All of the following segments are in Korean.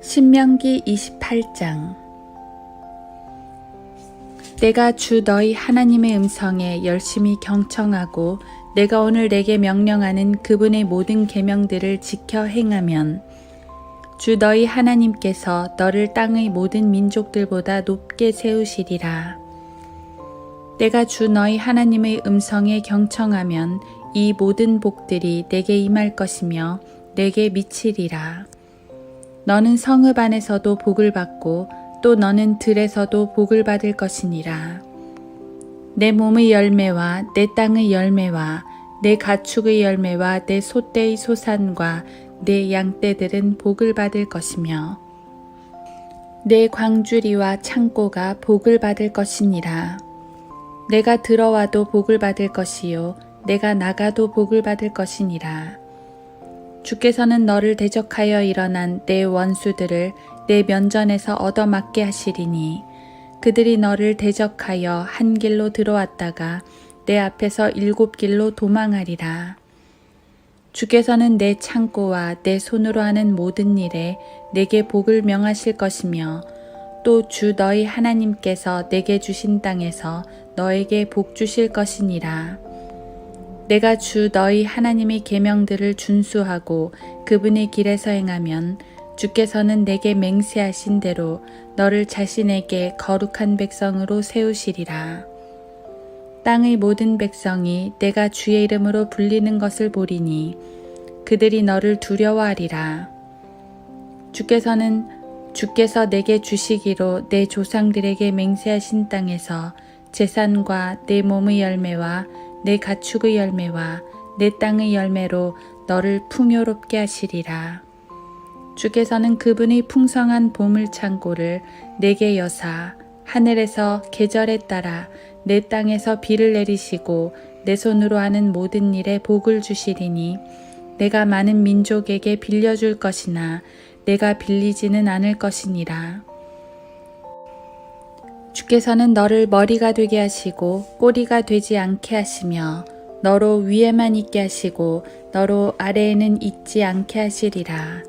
신명기 28장. 내가 주 너희 하나님의 음성에 열심히 경청하고 내가 오늘 내게 명령하는 그분의 모든 계명들을 지켜 행하면 주 너희 하나님께서 너를 땅의 모든 민족들보다 높게 세우시리라. 내가 주 너희 하나님의 음성에 경청하면 이 모든 복들이 내게 임할 것이며 내게 미치리라. 너는 성읍 안에서도 복을 받고 또 너는 들에서도 복을 받을 것이니라. 내 몸의 열매와 내 땅의 열매와 내 가축의 열매와 내 소떼의 소산과 내 양떼들은 복을 받을 것이며 내 광주리와 창고가 복을 받을 것이니라. 내가 들어와도 복을 받을 것이요 내가 나가도 복을 받을 것이니라. 주께서는 너를 대적하여 일어난 내 원수들을 내 면전에서 얻어맞게 하시리니 그들이 너를 대적하여 한 길로 들어왔다가 내 앞에서 7길로 도망하리라. 주께서는 내 창고와 내 손으로 하는 모든 일에 내게 복을 명하실 것이며 또 주 너희 하나님께서 내게 주신 땅에서 너에게 복 주실 것이니라. 내가 주 너희 하나님의 계명들을 준수하고 그분의 길에서 행하면 주께서는 내게 맹세하신 대로 너를 자신에게 거룩한 백성으로 세우시리라. 땅의 모든 백성이 내가 주의 이름으로 불리는 것을 보리니 그들이 너를 두려워하리라. 주께서 내게 주시기로 내 조상들에게 맹세하신 땅에서 재산과 내 몸의 열매와 내 가축의 열매와 내 땅의 열매로 너를 풍요롭게 하시리라. 주께서는 그분의 풍성한 보물 창고를 내게 여사 하늘에서 계절에 따라 내 땅에서 비를 내리시고 내 손으로 하는 모든 일에 복을 주시리니 내가 많은 민족에게 빌려줄 것이나 내가 빌리지는 않을 것이니라. 주께서는 너를 머리가 되게 하시고 꼬리가 되지 않게 하시며 너로 위에만 있게 하시고 너로 아래에는 있지 않게 하시리라.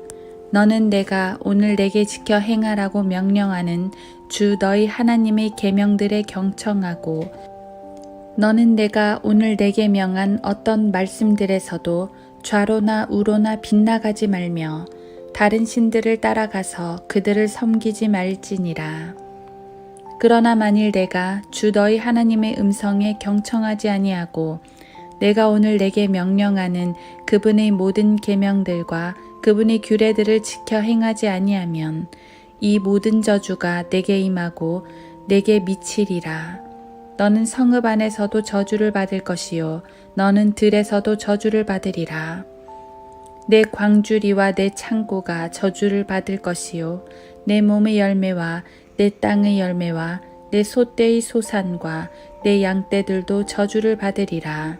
너는 내가 오늘 내게 지켜 행하라고 명령하는 주 너희 하나님의 계명들에 경청하고 너는 내가 오늘 내게 명한 어떤 말씀들에서도 좌로나 우로나 빗나가지 말며 다른 신들을 따라가서 그들을 섬기지 말지니라. 그러나 만일 내가 주 너희 하나님의 음성에 경청하지 아니하고 내가 오늘 내게 명령하는 그분의 모든 계명들과 그분의 규례들을 지켜 행하지 아니하면 이 모든 저주가 내게 임하고 내게 미치리라. 너는 성읍 안에서도 저주를 받을 것이요 너는 들에서도 저주를 받으리라. 내 광주리와 내 창고가 저주를 받을 것이요 내 몸의 열매와 내 땅의 열매와 내 소떼의 소산과 내 양떼들도 저주를 받으리라.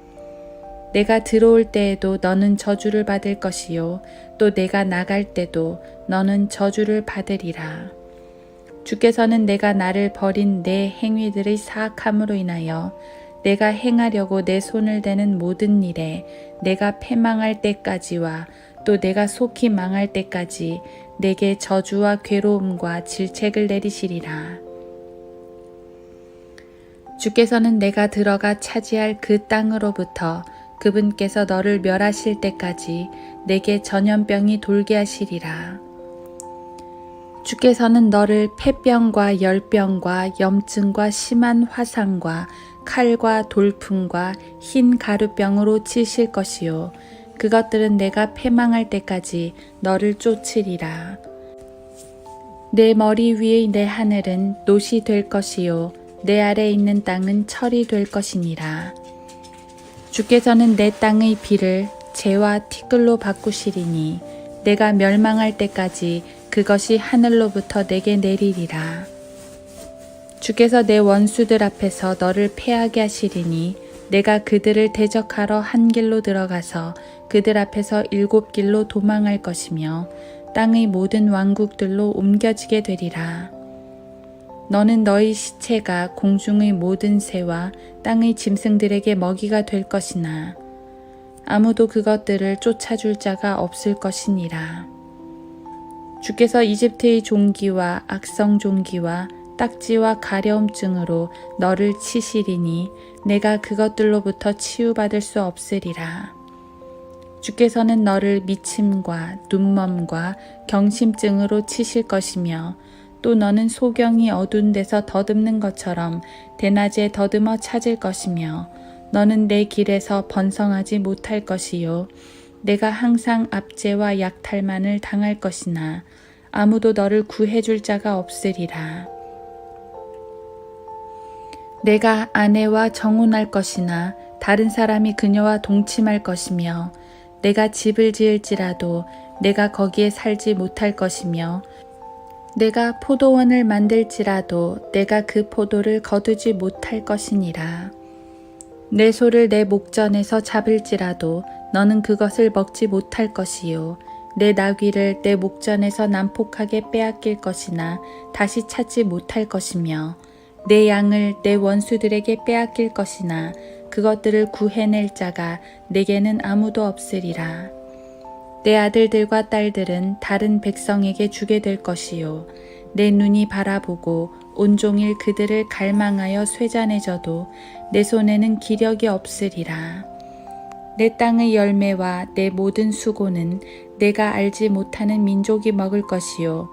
내가 들어올 때에도 너는 저주를 받을 것이요 또 내가 나갈 때도 너는 저주를 받으리라. 주께서는 내가 나를 버린 내 행위들의 사악함으로 인하여 내가 행하려고 내 손을 대는 모든 일에 내가 패망할 때까지와 또 내가 속히 망할 때까지 내게 저주와 괴로움과 질책을 내리시리라. 주께서는 내가 들어가 차지할 그 땅으로부터 그분께서 너를 멸하실 때까지 내게 전염병이 돌게 하시리라. 주께서는 너를 폐병과 열병과 염증과 심한 화상과 칼과 돌풍과 흰 가루병으로 치실 것이요 그것들은 내가 패망할 때까지 너를 쫓으리라. 내 머리 위의 내 하늘은 놋이 될 것이요 내 아래에 있는 땅은 철이 될 것이니라. 주께서는 내 땅의 비를 재와 티끌로 바꾸시리니 내가 멸망할 때까지 그것이 하늘로부터 내게 내리리라. 주께서 내 원수들 앞에서 너를 패하게 하시리니 내가 그들을 대적하러 한 길로 들어가서 그들 앞에서 7길로 도망할 것이며 땅의 모든 왕국들로 옮겨지게 되리라. 너는 너희 시체가 공중의 모든 새와 땅의 짐승들에게 먹이가 될 것이나 아무도 그것들을 쫓아줄 자가 없을 것이니라. 주께서 이집트의 종기와 악성 종기와 딱지와 가려움증으로 너를 치시리니 내가 그것들로부터 치유받을 수 없으리라. 주께서는 너를 미침과 눈멈과 경심증으로 치실 것이며 또 너는 소경이 어두운 데서 더듬는 것처럼 대낮에 더듬어 찾을 것이며 너는 내 길에서 번성하지 못할 것이요 내가 항상 압제와 약탈만을 당할 것이나 아무도 너를 구해줄 자가 없으리라. 내가 아내와 정혼할 것이나 다른 사람이 그녀와 동침할 것이며 내가 집을 지을지라도 내가 거기에 살지 못할 것이며 내가 포도원을 만들지라도 내가 그 포도를 거두지 못할 것이니라. 내 소를 내 목전에서 잡을지라도 너는 그것을 먹지 못할 것이요 내 나귀를 내 목전에서 난폭하게 빼앗길 것이나 다시 찾지 못할 것이며 내 양을 내 원수들에게 빼앗길 것이나 그것들을 구해낼 자가 내게는 아무도 없으리라. 내 아들들과 딸들은 다른 백성에게 주게 될 것이요 내 눈이 바라보고 온종일 그들을 갈망하여 쇠잔해져도 내 손에는 기력이 없으리라. 내 땅의 열매와 내 모든 수고는 내가 알지 못하는 민족이 먹을 것이요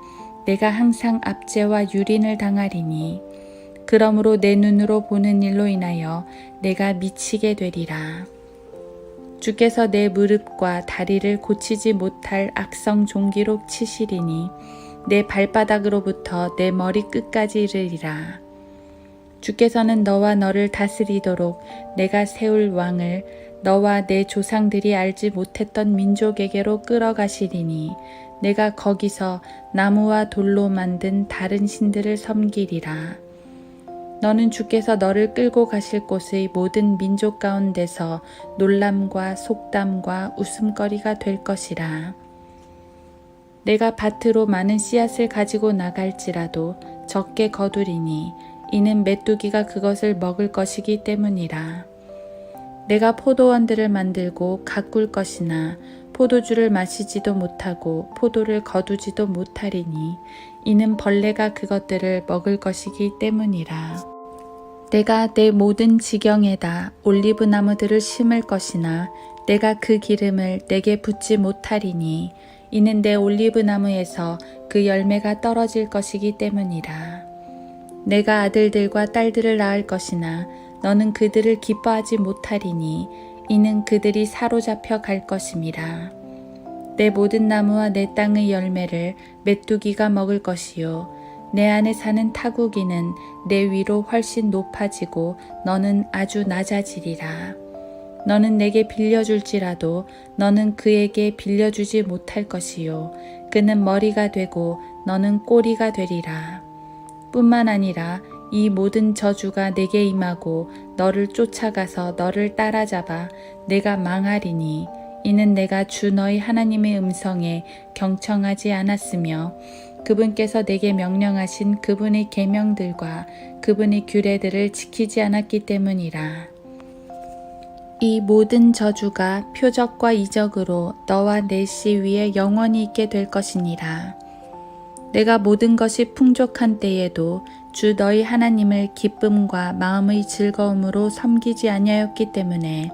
내가 항상 압제와 유린을 당하리니 그러므로 내 눈으로 보는 일로 인하여 내가 미치게 되리라. 주께서 내 무릎과 다리를 고치지 못할 악성 종기로 치시리니 내 발바닥으로부터 내 머리 끝까지 이르리라. 주께서는 너와 너를 다스리도록 내가 세울 왕을 너와 내 조상들이 알지 못했던 민족에게로 끌어가시리니 내가 거기서 나무와 돌로 만든 다른 신들을 섬기리라. 너는 주께서 너를 끌고 가실 곳의 모든 민족 가운데서 놀람과 속담과 웃음거리가 될 것이라. 내가 밭으로 많은 씨앗을 가지고 나갈지라도 적게 거두리니 이는 메뚜기가 그것을 먹을 것이기 때문이라. 내가 포도원들을 만들고 가꿀 것이나 포도주를 마시지도 못하고 포도를 거두지도 못하리니 이는 벌레가 그것들을 먹을 것이기 때문이라. 내가 내 모든 지경에다 올리브 나무들을 심을 것이나 내가 그 기름을 내게 붓지 못하리니 이는 내 올리브 나무에서 그 열매가 떨어질 것이기 때문이라. 내가 아들들과 딸들을 낳을 것이나 너는 그들을 기뻐하지 못하리니 이는 그들이 사로잡혀 갈 것임이라. 내 모든 나무와 내 땅의 열매를 메뚜기가 먹을 것이요 내 안에 사는 타국이는 내 위로 훨씬 높아지고 너는 아주 낮아지리라. 너는 내게 빌려줄지라도 너는 그에게 빌려주지 못할 것이요 그는 머리가 되고 너는 꼬리가 되리라. 뿐만 아니라 이 모든 저주가 내게 임하고 너를 쫓아가서 너를 따라잡아 내가 망하리니 이는 내가 주 너희 하나님의 음성에 경청하지 않았으며 그분께서 내게 명령하신 그분의 계명들과 그분의 규례들을 지키지 않았기 때문이라. 이 모든 저주가 표적과 이적으로 너와 내 씨 위에 영원히 있게 될 것이니라. 내가 모든 것이 풍족한 때에도 주 너희 하나님을 기쁨과 마음의 즐거움으로 섬기지 아니하였기 때문에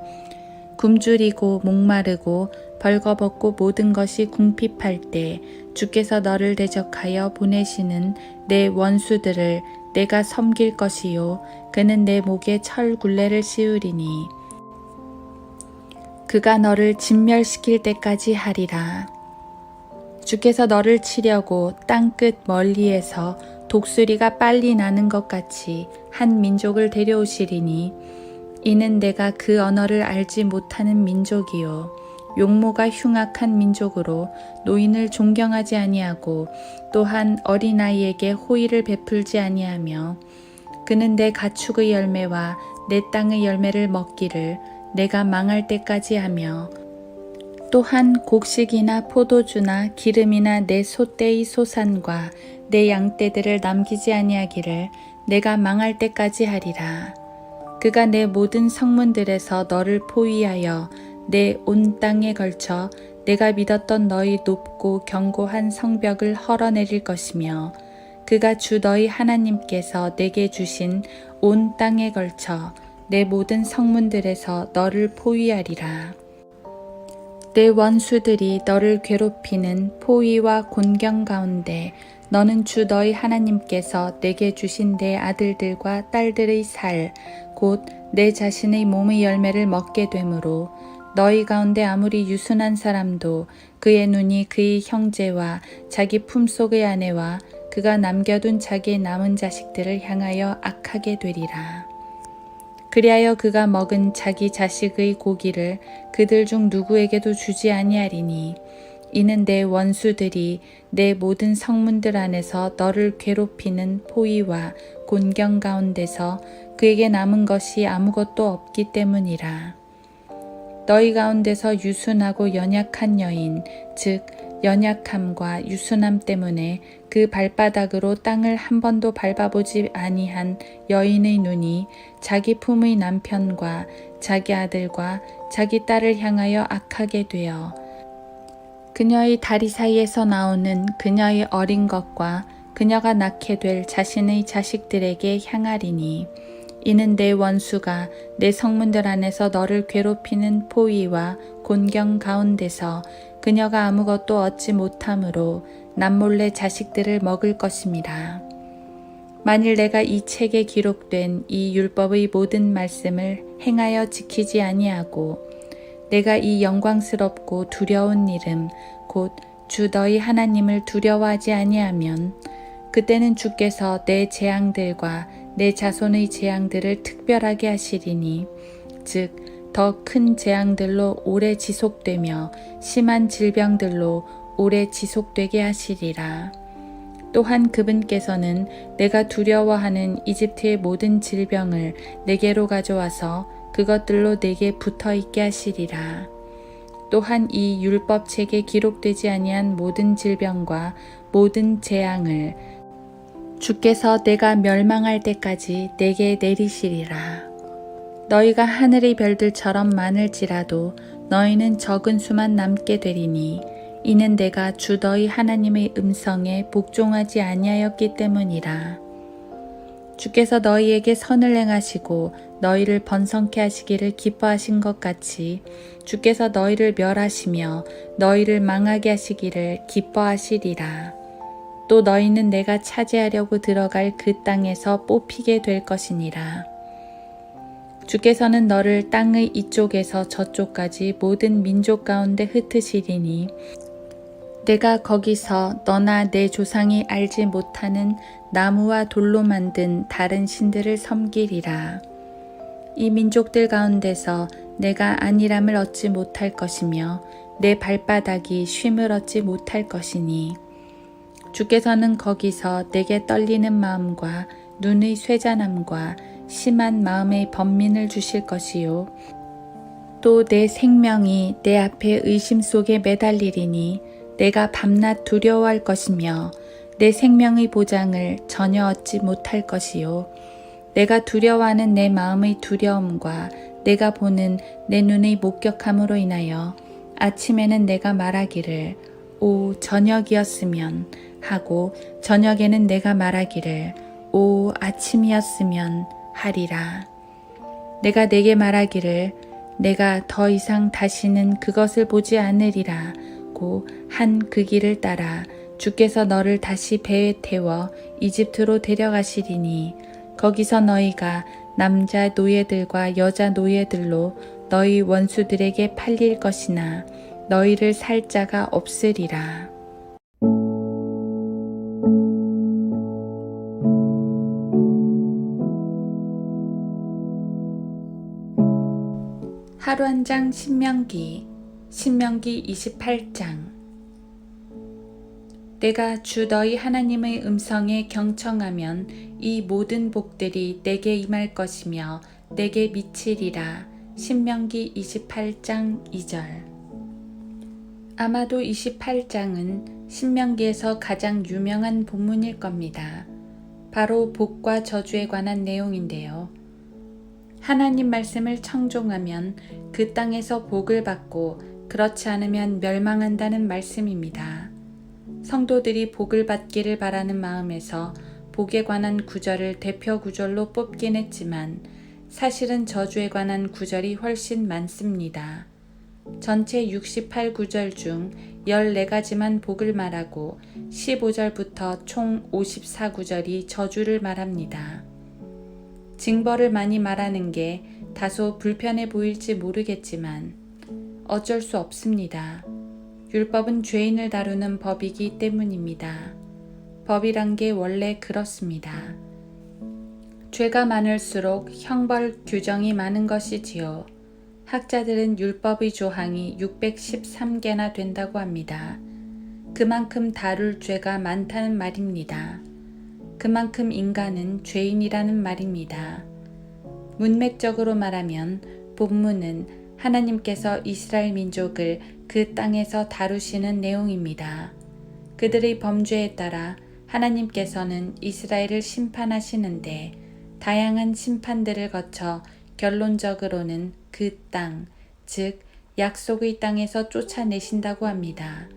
굶주리고 목마르고 벌거벗고 모든 것이 궁핍할 때 주께서 너를 대적하여 보내시는 내 원수들을 내가 섬길 것이요 그는 내 목에 철 굴레를 씌우리니 그가 너를 진멸시킬 때까지 하리라. 주께서 너를 치려고 땅끝 멀리에서 독수리가 빨리 나는 것 같이 한 민족을 데려오시리니 이는 내가 그 언어를 알지 못하는 민족이요 용모가 흉악한 민족으로 노인을 존경하지 아니하고 또한 어린아이에게 호의를 베풀지 아니하며 그는 내 가축의 열매와 내 땅의 열매를 먹기를 내가 망할 때까지 하며 또한 곡식이나 포도주나 기름이나 내 소떼의 소산과 내 양떼들을 남기지 아니하기를 내가 망할 때까지 하리라. 그가 내 모든 성문들에서 너를 포위하여 내 온 땅에 걸쳐 내가 믿었던 너희 높고 견고한 성벽을 헐어내릴 것이며 그가 주 너희 하나님께서 내게 주신 온 땅에 걸쳐 내 모든 성문들에서 너를 포위하리라. 내 원수들이 너를 괴롭히는 포위와 곤경 가운데 너는 주 너희 하나님께서 내게 주신 내 아들들과 딸들의 살, 곧 내 자신의 몸의 열매를 먹게 되므로 너희 가운데 아무리 유순한 사람도 그의 눈이 그의 형제와 자기 품속의 아내와 그가 남겨둔 자기의 남은 자식들을 향하여 악하게 되리라. 그리하여 그가 먹은 자기 자식의 고기를 그들 중 누구에게도 주지 아니하리니 이는 내 원수들이 내 모든 성문들 안에서 너를 괴롭히는 포위와 곤경 가운데서 그에게 남은 것이 아무것도 없기 때문이라. 너희 가운데서 유순하고 연약한 여인, 즉 연약함과 유순함 때문에 그 발바닥으로 땅을 한 번도 밟아보지 아니한 여인의 눈이 자기 품의 남편과 자기 아들과 자기 딸을 향하여 악하게 되어 그녀의 다리 사이에서 나오는 그녀의 어린 것과 그녀가 낳게 될 자신의 자식들에게 향하리니 이는 내 원수가 내 성문들 안에서 너를 괴롭히는 포위와 곤경 가운데서 그녀가 아무것도 얻지 못함으로 남몰래 자식들을 먹을 것입니다. 만일 내가 이 책에 기록된 이 율법의 모든 말씀을 행하여 지키지 아니하고 내가 이 영광스럽고 두려운 이름 곧 주 너희 하나님을 두려워하지 아니하면 그때는 주께서 내 재앙들과 내 자손의 재앙들을 특별하게 하시리니 즉 더 큰 재앙들로 오래 지속되며 심한 질병들로 오래 지속되게 하시리라. 또한 그분께서는 내가 두려워하는 이집트의 모든 질병을 내게로 가져와서 그것들로 내게 붙어 있게 하시리라. 또한 이 율법책에 기록되지 아니한 모든 질병과 모든 재앙을 주께서 내가 멸망할 때까지 내게 내리시리라. 너희가 하늘의 별들처럼 많을지라도 너희는 적은 수만 남게 되리니 이는 내가 주 너희 하나님의 음성에 복종하지 아니하였기 때문이라. 주께서 너희에게 선을 행하시고 너희를 번성케 하시기를 기뻐하신 것 같이 주께서 너희를 멸하시며 너희를 망하게 하시기를 기뻐하시리라. 또 너희는 내가 차지하려고 들어갈 그 땅에서 뽑히게 될 것이니라. 주께서는 너를 땅의 이쪽에서 저쪽까지 모든 민족 가운데 흩으시리니 내가 거기서 너나 내 조상이 알지 못하는 나무와 돌로 만든 다른 신들을 섬기리라. 이 민족들 가운데서 내가 안일함을 얻지 못할 것이며 내 발바닥이 쉼을 얻지 못할 것이니 주께서는 거기서 내게 떨리는 마음과 눈의 쇠잔함과 심한 마음의 번민을 주실 것이요 또 내 생명이 내 앞에 의심 속에 매달리리니 내가 밤낮 두려워할 것이며 내 생명의 보장을 전혀 얻지 못할 것이요 내가 두려워하는 내 마음의 두려움과 내가 보는 내 눈의 목격함으로 인하여 아침에는 내가 말하기를 오 저녁이었으면 하고 저녁에는 내가 말하기를 오 아침이었으면 하리라. 내가 내게 말하기를 내가 더 이상 다시는 그것을 보지 않으리라고 한 그 길을 따라 주께서 너를 다시 배에 태워 이집트로 데려가시리니 거기서 너희가 남자 노예들과 여자 노예들로 너희 원수들에게 팔릴 것이나 너희를 살 자가 없으리라. 하루 한 장 신명기 28장. 내가 주 너희 하나님의 음성에 경청하면 이 모든 복들이 내게 임할 것이며 내게 미치리라. 신명기 28장 2절. 아마도 28장은 신명기에서 가장 유명한 본문일 겁니다. 바로 복과 저주에 관한 내용인데요. 하나님 말씀을 청종하면 그 땅에서 복을 받고 그렇지 않으면 멸망한다는 말씀입니다. 성도들이 복을 받기를 바라는 마음에서 복에 관한 구절을 대표 구절로 뽑긴 했지만 사실은 저주에 관한 구절이 훨씬 많습니다. 전체 68구절 중 14가지만 복을 말하고 15절부터 총 54구절이 저주를 말합니다. 징벌을 많이 말하는 게 다소 불편해 보일지 모르겠지만 어쩔 수 없습니다. 율법은 죄인을 다루는 법이기 때문입니다. 법이란 게 원래 그렇습니다. 죄가 많을수록 형벌 규정이 많은 것이지요. 학자들은 율법의 조항이 613개나 된다고 합니다. 그만큼 다룰 죄가 많다는 말입니다. 그만큼 인간은 죄인이라는 말입니다. 문맥적으로 말하면 본문은 하나님께서 이스라엘 민족을 그 땅에서 다루시는 내용입니다. 그들의 범죄에 따라 하나님께서는 이스라엘을 심판하시는데 다양한 심판들을 거쳐 결론적으로는 그 땅, 즉 약속의 땅에서 쫓아내신다고 합니다.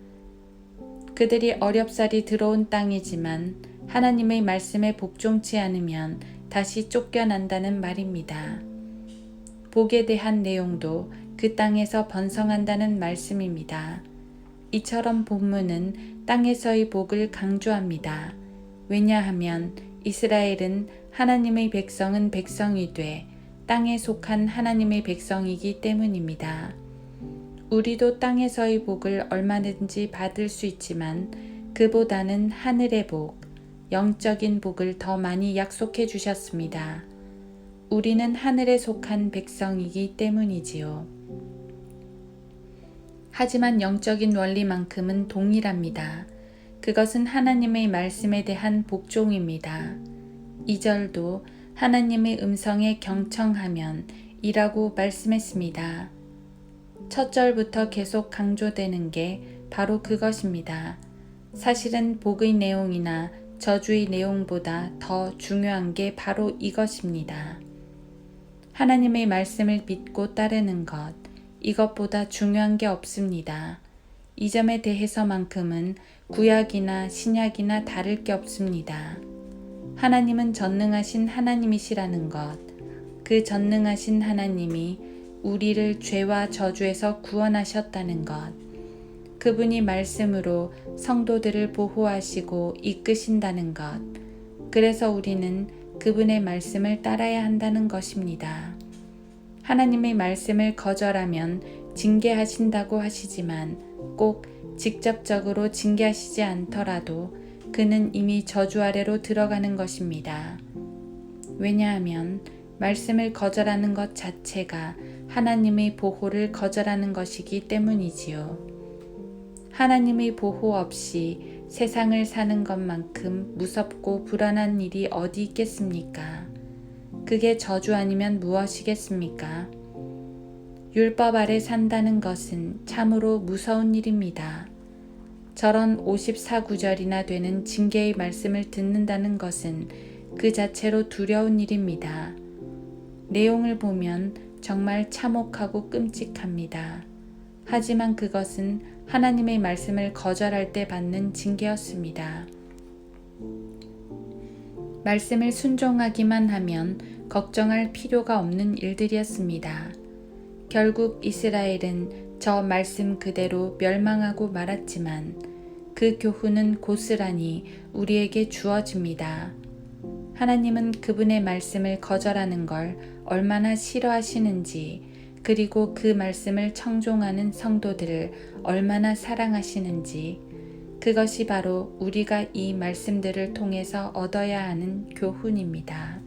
그들이 어렵사리 들어온 땅이지만 하나님의 말씀에 복종치 않으면 다시 쫓겨난다는 말입니다. 복에 대한 내용도 그 땅에서 번성한다는 말씀입니다. 이처럼 본문은 땅에서의 복을 강조합니다. 왜냐하면 이스라엘은 하나님의 백성은 백성이 돼 땅에 속한 하나님의 백성이기 때문입니다. 우리도 땅에서의 복을 얼마든지 받을 수 있지만 그보다는 하늘의 복, 영적인 복을 더 많이 약속해 주셨습니다. 우리는 하늘에 속한 백성이기 때문이지요. 하지만 영적인 원리만큼은 동일합니다. 그것은 하나님의 말씀에 대한 복종입니다. 2절도 하나님의 음성에 경청하면 이라고 말씀했습니다. 첫 절부터 계속 강조되는 게 바로 그것입니다. 사실은 복의 내용이나 저주의 내용보다 더 중요한 게 바로 이것입니다. 하나님의 말씀을 믿고 따르는 것, 이것보다 중요한 게 없습니다. 이 점에 대해서만큼은 구약이나 신약이나 다를 게 없습니다. 하나님은 전능하신 하나님이시라는 것, 그 전능하신 하나님이 우리를 죄와 저주에서 구원하셨다는 것, 그분이 말씀으로 성도들을 보호하시고 이끄신다는 것, 그래서 우리는 그분의 말씀을 따라야 한다는 것입니다. 하나님의 말씀을 거절하면 징계하신다고 하시지만 꼭 직접적으로 징계하시지 않더라도 그는 이미 저주 아래로 들어가는 것입니다. 왜냐하면 말씀을 거절하는 것 자체가 하나님의 보호를 거절하는 것이기 때문이지요. 하나님의 보호 없이 세상을 사는 것만큼 무섭고 불안한 일이 어디 있겠습니까? 그게 저주 아니면 무엇이겠습니까? 율법 아래 산다는 것은 참으로 무서운 일입니다. 저런 54구절이나 되는 징계의 말씀을 듣는다는 것은 그 자체로 두려운 일입니다. 내용을 보면 정말 참혹하고 끔찍합니다. 하지만 그것은 하나님의 말씀을 거절할 때 받는 징계였습니다. 말씀을 순종하기만 하면 걱정할 필요가 없는 일들이었습니다. 결국 이스라엘은 저 말씀 그대로 멸망하고 말았지만 그 교훈은 고스란히 우리에게 주어집니다. 하나님은 그분의 말씀을 거절하는 걸 얼마나 싫어하시는지, 그리고 그 말씀을 청종하는 성도들을 얼마나 사랑하시는지, 그것이 바로 우리가 이 말씀들을 통해서 얻어야 하는 교훈입니다.